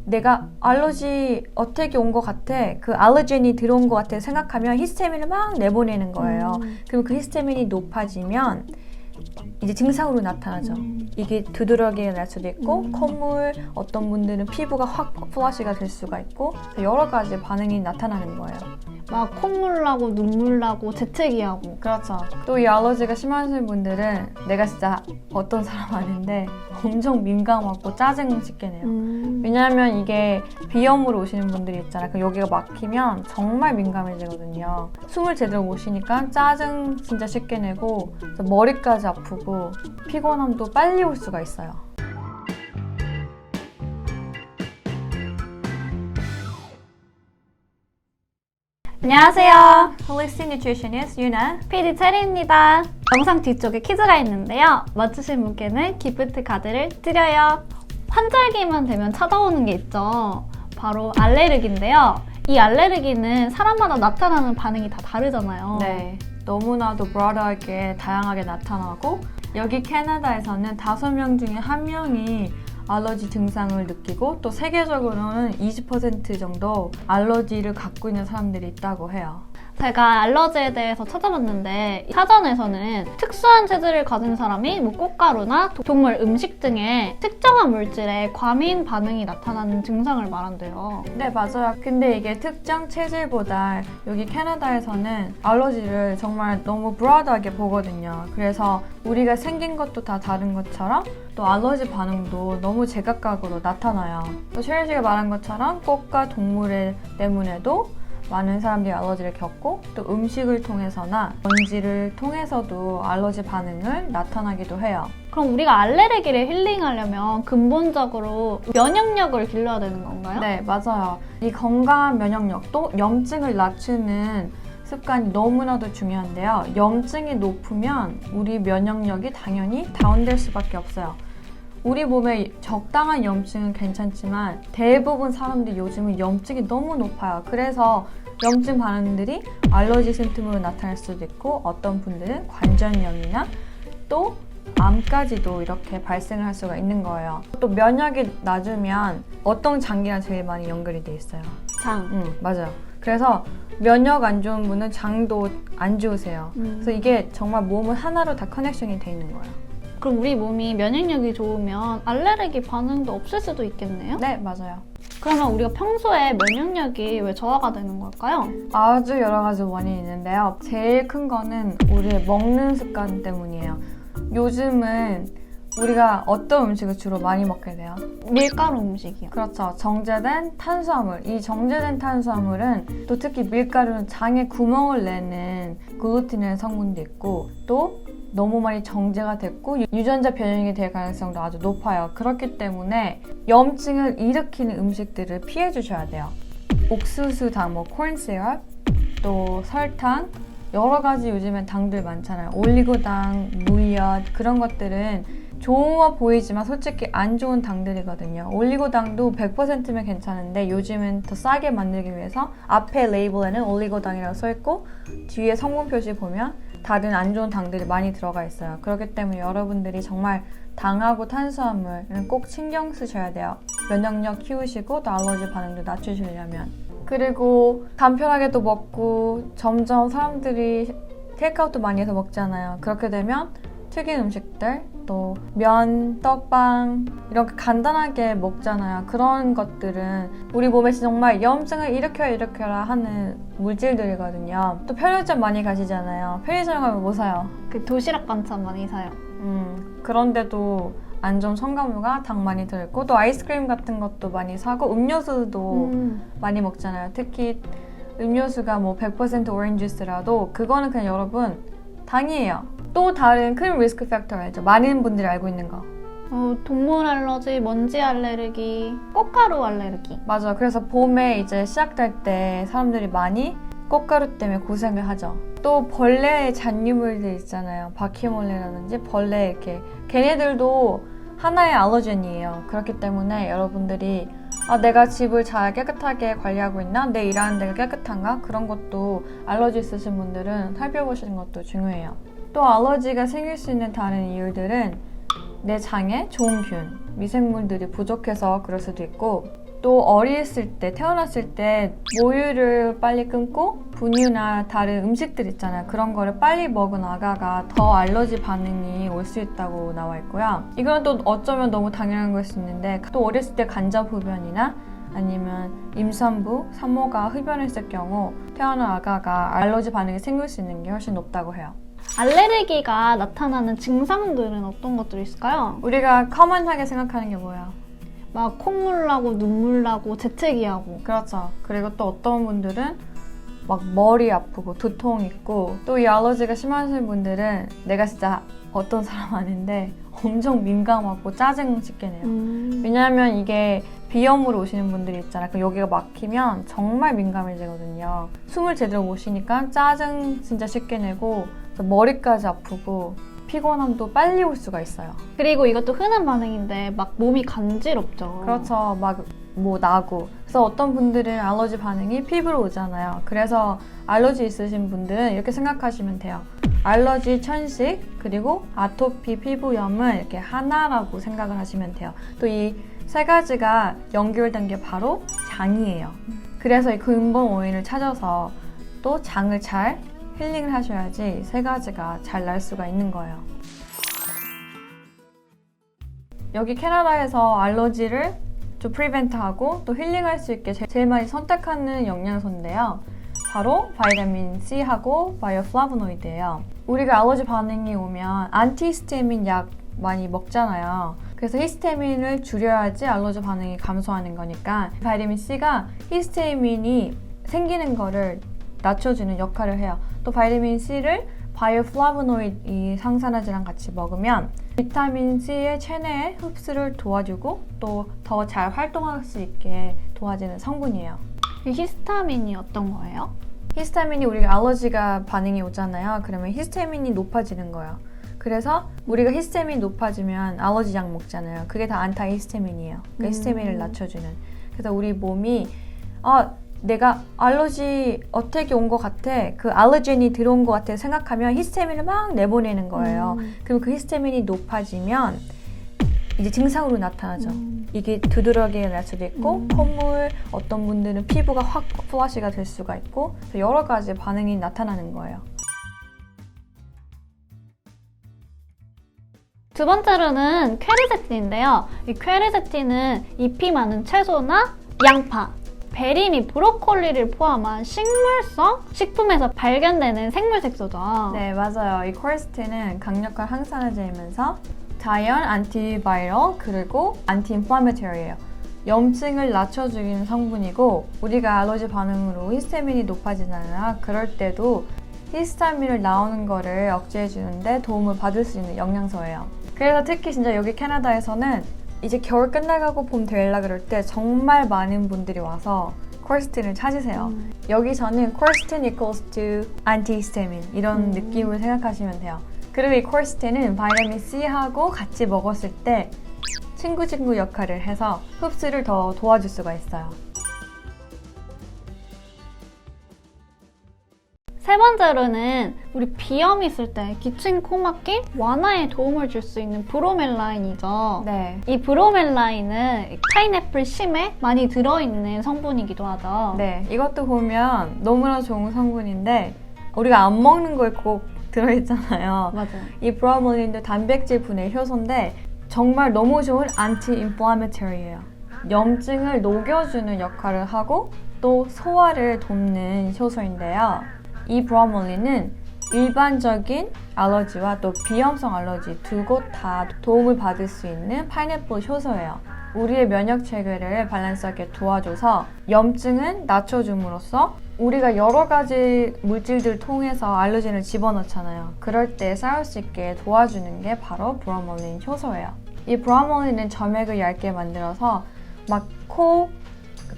내가 알러지 어택이 온 것 같아. 그 알러젠이 들어온 것 같아 생각하면 히스타민을 막 내보내는 거예요. 그럼 그 히스타민이 높아지면 이제 증상으로 나타나죠. 이게 두드러기가 날 수도 있고 콧물, 어떤 분들은 피부가 확 플러시가 될 수가 있고 여러 가지 반응이 나타나는 거예요. 막 콧물 나고 눈물 나고 재채기 하고. 그렇죠. 또 이 알러지가 심하신 분들은 내가 진짜 어떤 사람 아는데 엄청 민감하고 짜증 쉽게 내요. 왜냐하면 이게 비염으로 오시는 분들이 있잖아요. 그럼 여기가 막히면 정말 민감해지거든요. 숨을 제대로 못 쉬니까 짜증 진짜 쉽게 내고 머리까지 아프고 피곤함도 빨리 올 수가 있어요. 안녕하세요. Holistic Nutritionist 유나. PD 체리입니다. 영상 뒤쪽에 퀴즈가 있는데요. 맞추신 분께는 기프트 카드를 드려요. 환절기만 되면 찾아오는 게 있죠. 바로 알레르기인데요. 이 알레르기는 사람마다 나타나는 반응이 다 다르잖아요. 네. 너무나도 브로드하게 다양하게 나타나고 여기 캐나다에서는 5명 중에 1명이 알러지 증상을 느끼고 또 세계적으로는 20% 정도 알러지를 갖고 있는 사람들이 있다고 해요. 제가 알러지에 대해서 찾아봤는데 사전에서는 특수한 체질을 가진 사람이 꽃가루나 동물 음식 등의 특정한 물질에 과민 반응이 나타나는 증상을 말한대요. 네, 맞아요. 근데 이게 특정 체질보다 여기 캐나다에서는 알러지를 정말 너무 브로드하게 보거든요. 그래서 우리가 생긴 것도 다 다른 것처럼 또 알러지 반응도 너무 제각각으로 나타나요. 또 셰리 씨가 말한 것처럼 꽃과 동물 때문에도 많은 사람들이 알러지를 겪고 또 음식을 통해서나 먼지를 통해서도 알러지 반응을 나타나기도 해요. 그럼 우리가 알레르기를 힐링하려면 근본적으로 면역력을 길러야 되는 건가요? 네, 맞아요. 이 건강한 면역력도 염증을 낮추는 습관이 너무나도 중요한데요. 염증이 높으면 우리 면역력이 당연히 다운될 수밖에 없어요. 우리 몸에 적당한 염증은 괜찮지만 대부분 사람들이 요즘은 염증이 너무 높아요. 그래서 염증 반응들이 알러지 심통으로 나타날 수도 있고 어떤 분들은 관절염이나 또 암까지도 이렇게 발생을 할 수가 있는 거예요. 또 면역이 낮으면 어떤 장기랑 제일 많이 연결이 돼 있어요? 장. 맞아요. 그래서 면역 안 좋은 분은 장도 안 좋으세요. 그래서 이게 정말 몸은 하나로 다 커넥션이 돼 있는 거예요. 그럼 우리 몸이 면역력이 좋으면 알레르기 반응도 없을 수도 있겠네요? 네, 맞아요. 그러면 우리가 평소에 면역력이 왜 저하가 되는 걸까요? 아주 여러 가지 원인이 있는데요. 제일 큰 거는 우리의 먹는 습관 때문이에요. 요즘은 우리가 어떤 음식을 주로 많이 먹게 돼요? 밀가루 음식이요. 그렇죠. 정제된 탄수화물. 이 정제된 탄수화물은 또 특히 밀가루는 장에 구멍을 내는 글루틴의 성분도 있고 또 너무 많이 정제가 됐고 유전자 변형이 될 가능성도 아주 높아요. 그렇기 때문에 염증을 일으키는 음식들을 피해 주셔야 돼요. 옥수수당, 콘시럽, 또 설탕, 여러 가지 요즘엔 당들 많잖아요. 올리고당, 무이엇 그런 것들은 좋아 보이지만 솔직히 안 좋은 당들이거든요. 올리고당도 100%면 괜찮은데 요즘은 더 싸게 만들기 위해서 앞에 레이블에는 올리고당이라고 써있고 뒤에 성분 표시 보면 다른 안 좋은 당들이 많이 들어가 있어요. 그렇기 때문에 여러분들이 정말 당하고 탄수화물은 꼭 신경 쓰셔야 돼요. 면역력 키우시고 또 알러지 반응도 낮추시려면. 그리고 간편하게도 먹고 점점 사람들이 테이크아웃도 많이 해서 먹잖아요. 그렇게 되면 튀긴 음식들, 또 면, 떡빵 이렇게 간단하게 먹잖아요. 그런 것들은 우리 몸에 정말 염증을 일으켜라 하는 물질들이거든요. 또 편의점 많이 가시잖아요. 편의점 가면 뭐 사요? 그 도시락 반찬 많이 사요. 그런데도 안 좋은 첨가물과 당 많이 들어있고 또 아이스크림 같은 것도 많이 사고 음료수도 많이 먹잖아요. 특히 음료수가 100% 오렌지 주스라도 그거는 그냥 여러분 당이에요. 또 다른 큰 리스크 팩터가 있죠. 많은 분들이 알고 있는 거. 동물 알러지, 먼지 알레르기, 꽃가루 알레르기. 맞아. 그래서 봄에 이제 시작될 때 사람들이 많이 꽃가루 때문에 고생을 하죠. 또 벌레의 잔유물들 있잖아요. 바퀴벌레라든지 벌레 이렇게. 걔네들도 하나의 알러젠이에요. 그렇기 때문에 여러분들이 내가 집을 잘 깨끗하게 관리하고 있나? 내 일하는 데가 깨끗한가? 그런 것도 알러지 있으신 분들은 살펴보시는 것도 중요해요. 또 알러지가 생길 수 있는 다른 이유들은 내 장에 좋은 균, 미생물들이 부족해서 그럴 수도 있고, 또 어렸을 때, 태어났을 때 모유를 빨리 끊고 분유나 다른 음식들 있잖아요. 그런 거를 빨리 먹은 아가가 더 알러지 반응이 올 수 있다고 나와 있고요. 이건 또 어쩌면 너무 당연한 걸 수 있는데, 또 어렸을 때 간접 흡연이나 아니면 임산부, 산모가 흡연했을 경우 태어난 아가가 알러지 반응이 생길 수 있는 게 훨씬 높다고 해요. 알레르기가 나타나는 증상들은 어떤 것들이 있을까요? 우리가 커먼하게 생각하는 게 뭐야? 막 콧물 나고 눈물 나고 재채기 하고. 그렇죠. 그리고 또 어떤 분들은 막 머리 아프고 두통 있고, 또 이 알러지가 심하신 분들은 내가 진짜 어떤 사람 아닌데 엄청 민감하고 짜증 씻게 내요. 왜냐하면 이게 비염으로 오시는 분들이 있잖아요. 그럼 여기가 막히면 정말 민감해지거든요. 숨을 제대로 못 쉬니까 짜증 진짜 쉽게 내고 머리까지 아프고 피곤함도 빨리 올 수가 있어요. 그리고 이것도 흔한 반응인데 막 몸이 간지럽죠. 그렇죠. 막 뭐 나고. 그래서 어떤 분들은 알러지 반응이 피부로 오잖아요. 그래서 알러지 있으신 분들은 이렇게 생각하시면 돼요. 알러지, 천식, 그리고 아토피, 피부염은 이렇게 하나라고 생각을 하시면 돼요. 또 이 세 가지가 연결된 게 바로 장이에요. 그래서 이 근본 원인을 찾아서 또 장을 잘 힐링을 하셔야지 세 가지가 잘 날 수가 있는 거예요. 여기 캐나다에서 알러지를 좀 프리벤트하고 또 힐링할 수 있게 제일 많이 선택하는 영양소인데요. 바로 바이타민 C하고 바이오플라보노이드예요. 우리가 알러지 반응이 오면 안티히스타민 약 많이 먹잖아요. 그래서 히스타민을 줄여야지 알러지 반응이 감소하는 거니까 바이타민 C가 히스타민이 생기는 거를 낮춰주는 역할을 해요. 또 바이타민 C를 바이오플라보노이드 이 상산화제랑 같이 먹으면 비타민 C의 체내 흡수를 도와주고 또 더 잘 활동할 수 있게 도와주는 성분이에요. 이 히스타민이 어떤 거예요? 히스타민이 우리가 알러지가 반응이 오잖아요. 그러면 히스타민이 높아지는 거예요. 그래서 우리가 히스타민이 높아지면 알러지 약 먹잖아요. 그게 다 안타히스타민이에요. 그러니까 히스타민을 낮춰주는. 그래서 우리 몸이 내가 알러지 어택이 온 것 같아, 그 알러젠이 들어온 것 같아 생각하면 히스타민을 막 내보내는 거예요. 그리고 그 히스타민이 높아지면 이제 증상으로 나타나죠. 이게 두드러기가 날 수도 있고 콧물, 어떤 분들은 피부가 확 플러시가 될 수가 있고 여러 가지 반응이 나타나는 거예요. 두 번째로는 퀘르세틴인데요. 이 퀘르세틴은 잎이 많은 채소나 양파, 베리 및 브로콜리를 포함한 식물성 식품에서 발견되는 생물색소죠. 네, 맞아요. 이 퀘르세틴은 강력한 항산화제이면서 자연 안티바이럴 그리고 안티인플라메터리예요. 염증을 낮춰주는 성분이고 우리가 알러지 반응으로 히스타민이 높아지잖아요. 그럴 때도 히스타민을 나오는 거를 억제해주는데 도움을 받을 수 있는 영양소예요. 그래서 특히 진짜 여기 캐나다에서는 이제 겨울 끝나가고 봄 되려 그럴 때 정말 많은 분들이 와서 퀘르세틴을 찾으세요. 여기서는 퀘르세틴 equals to 안티히스타민 이런 느낌을 생각하시면 돼요. 그리고 이 퀘르세틴은 바이타민 C하고 같이 먹었을 때 친구 역할을 해서 흡수를 더 도와줄 수가 있어요. 세 번째로는 우리 비염이 있을 때 기침, 코막힘 완화에 도움을 줄 수 있는 브로멜라인이죠. 네. 이 브로멜라인은 파인애플 심에 많이 들어있는 성분이기도 하죠. 네, 이것도 보면 너무나 좋은 성분인데 우리가 안 먹는 거에 꼭 들어있잖아요. 맞아요. 이 브로멜린도 단백질 분해 효소인데 정말 너무 좋은 안티인플라메터리예요. 염증을 녹여주는 역할을 하고 또 소화를 돕는 효소인데요. 이 브로멜린은 일반적인 알러지와 또 비염성 알러지 두 곳 다 도움을 받을 수 있는 파인애플 효소예요. 우리의 면역 체계를 밸런스하게 도와줘서 염증은 낮춰줌으로써 우리가 여러 가지 물질들 통해서 알러진을 집어넣잖아요. 그럴 때 싸울 수 있게 도와주는 게 바로 브로멜린 효소예요. 이 브로멜린은 점액을 얇게 만들어서 막 코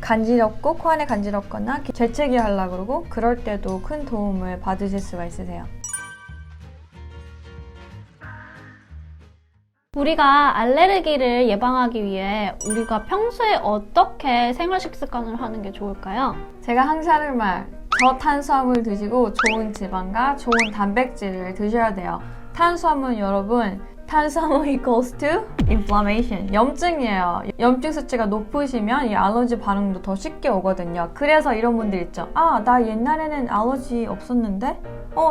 간지럽고 코 안에 간지럽거나 재채기 하려고 그러고 그럴 때도 큰 도움을 받으실 수가 있으세요. 우리가 알레르기를 예방하기 위해 우리가 평소에 어떻게 생활 식습관을 하는 게 좋을까요? 제가 항상 하는 말, 저탄수화물 드시고 좋은 지방과 좋은 단백질을 드셔야 돼요. 탄수화물은 여러분 탄수화물 equals to inflammation. 염증이에요. 염증 수치가 높으시면 이 알러지 반응도 더 쉽게 오거든요. 그래서 이런 분들 있죠. 아, 나 옛날에는 알러지 없었는데?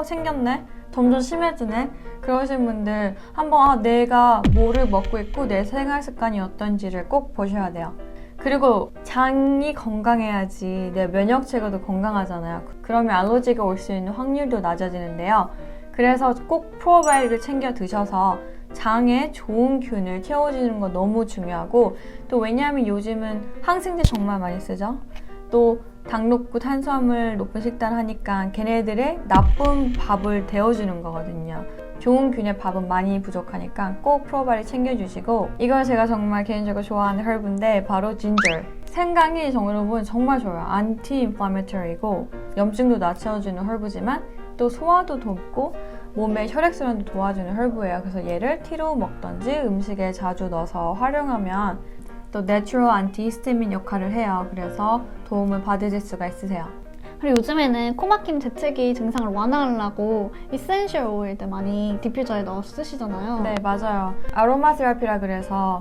생겼네? 점점 심해지네? 그러신 분들 한번 내가 뭐를 먹고 있고 내 생활 습관이 어떤지를 꼭 보셔야 돼요. 그리고 장이 건강해야지 내 면역 체계도 건강하잖아요. 그러면 알러지가 올 수 있는 확률도 낮아지는데요. 그래서 꼭 프로바이오틱을 챙겨 드셔서 장에 좋은 균을 채워주는 거 너무 중요하고, 또 왜냐하면 요즘은 항생제 정말 많이 쓰죠. 또 당 높고 탄수화물 높은 식단 하니까 걔네들의 나쁜 밥을 데워주는 거거든요. 좋은 균의 밥은 많이 부족하니까 꼭 프로바이오틱 챙겨주시고, 이거 제가 정말 개인적으로 좋아하는 허브인데 바로 진저. 생강이 여러분 정말 좋아요. 안티 인플라메터리고 염증도 낮춰주는 허브지만 또 소화도 돕고 몸의 혈액순환도 도와주는 허브예요. 그래서 얘를 티로 먹던지 음식에 자주 넣어서 활용하면 또 내추럴 안티히스타민 역할을 해요. 그래서 도움을 받으실 수가 있으세요. 그리고 요즘에는 코막힘 재채기 증상을 완화하려고 이센셜 오일들 많이 디퓨저에 넣어서 쓰시잖아요. 네, 맞아요. 아로마 테라피라 그래서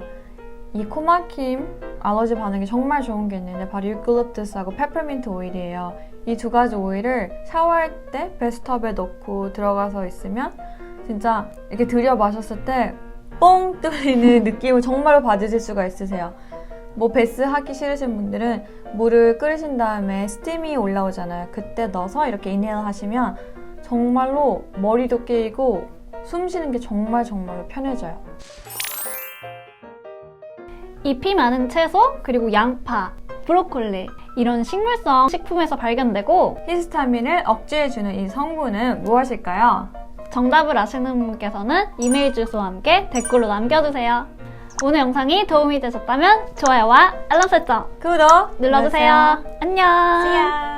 이 코막힘 알러지 반응이 정말 좋은 게 있는데 바로 유칼립투스하고 페퍼민트 오일이에요. 이 두 가지 오일을 샤워할 때 베스트컵에 넣고 들어가서 있으면 진짜 이렇게 들여 마셨을 때 뻥 뚫리는 느낌을 정말로 받으실 수가 있으세요. 뭐 베스 하기 싫으신 분들은 물을 끓이신 다음에 스팀이 올라오잖아요. 그때 넣어서 이렇게 인헤일 하시면 정말로 머리도 깨이고 숨 쉬는 게 정말로 편해져요. 잎이 많은 채소, 그리고 양파, 브로콜리 이런 식물성 식품에서 발견되고 히스타민을 억제해주는 이 성분은 무엇일까요? 정답을 아시는 분께서는 이메일 주소와 함께 댓글로 남겨주세요. 오늘 영상이 도움이 되셨다면 좋아요와 알람 설정 구독 눌러주세요. 안녕. See ya.